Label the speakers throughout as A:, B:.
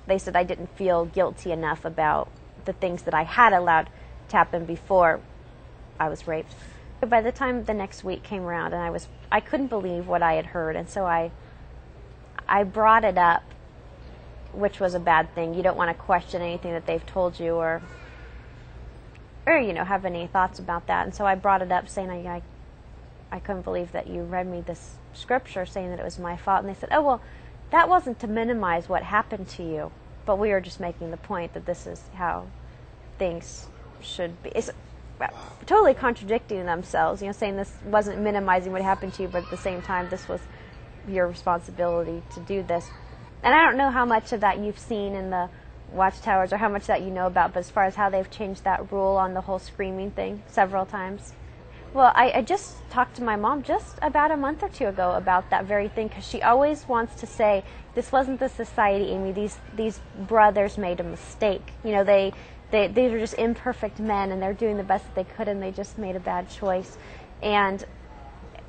A: they said I didn't feel guilty enough about the things that I had allowed to happen before I was raped. By the time the next week came around, and I couldn't believe what I had heard, and so I brought it up, which was a bad thing. You don't want to question anything that they've told you, or have any thoughts about that. And so I brought it up, saying I couldn't believe that you read me this scripture saying that it was my fault. And they said, oh, well, that wasn't to minimize what happened to you, but we were just making the point that this is how things should be. It's totally contradicting themselves, saying this wasn't minimizing what happened to you, but at the same time, this was your responsibility to do this. And I don't know how much of that you've seen in the watchtowers or how much that you know about, but as far as how they've changed that rule on the whole screaming thing several times. Well, I just talked to my mom just about a month or two ago about that very thing, because she always wants to say, this wasn't the society, Amy. These brothers made a mistake. These are just imperfect men, and they're doing the best that they could, and they just made a bad choice. And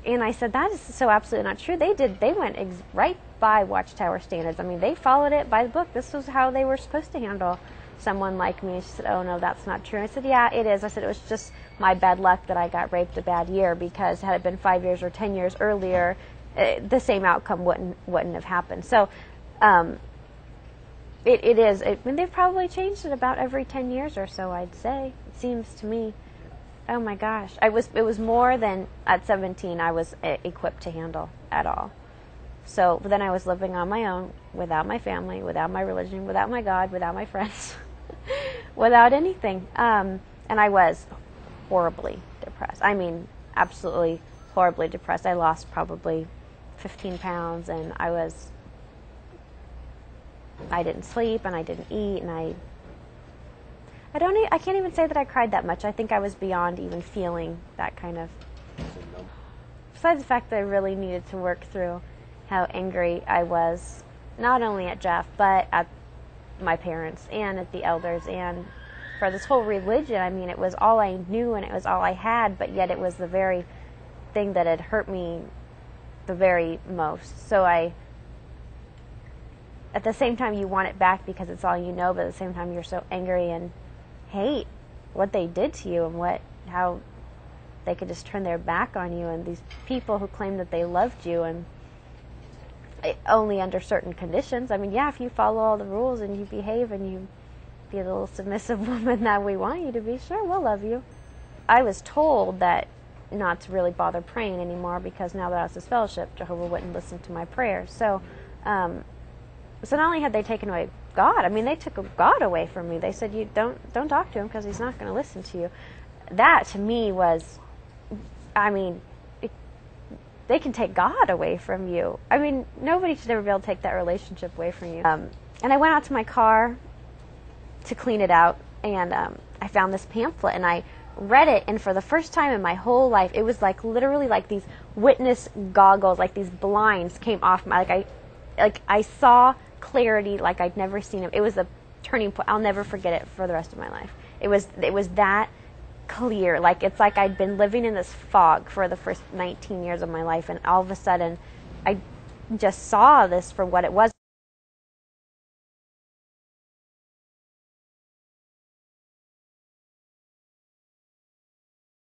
A: I said, that is so absolutely not true. They went right by Watchtower standards. I mean, they followed it by the book. This was how they were supposed to handle someone like me. And she said, oh, no, that's not true. And I said, yeah, it is. I said, it was just my bad luck that I got raped a bad year, because had it been 5 years or 10 years earlier, the same outcome wouldn't have happened. So it is. I mean, they've probably changed it about every 10 years or so, I'd say. It seems to me. Oh my gosh. It was more than at 17 I was equipped to handle at all. So then I was living on my own, without my family, without my religion, without my God, without my friends, without anything. And I was horribly depressed. I mean, absolutely horribly depressed. I lost probably 15 pounds, and I didn't sleep, and I didn't eat, and I can't even say that I cried that much. I think I was beyond even feeling that kind of. Besides the fact that I really needed to work through how angry I was, not only at Jeff, but at my parents and at the elders, and for this whole religion. I mean, it was all I knew, and it was all I had, but yet it was the very thing that had hurt me the very most. So at the same time, you want it back because it's all you know, but at the same time, you're so angry and hate what they did to you, and how they could just turn their back on you, and these people who claim that they loved you, and only under certain conditions. I mean, yeah, if you follow all the rules and you behave and you be the little submissive woman that we want you to be, sure, we'll love you. I was told that not to really bother praying anymore, because now that I was disfellowshipped, Jehovah wouldn't listen to my prayers. So not only had they taken away God, I mean, they took God away from me. They said, you don't talk to him because he's not going to listen to you. That to me was, I mean, they can take God away from you. I mean, nobody should ever be able to take that relationship away from you. And I went out to my car to clean it out, and I found this pamphlet, and I read it, and for the first time in my whole life, it was like literally like these witness goggles, like these blinds came off my, I saw clarity like I'd never seen it. It was a turning point. I'll never forget it for the rest of my life. It was that clear. Like, it's like I'd been living in this fog for the first 19 years of my life, and all of a sudden I just saw this for what it was.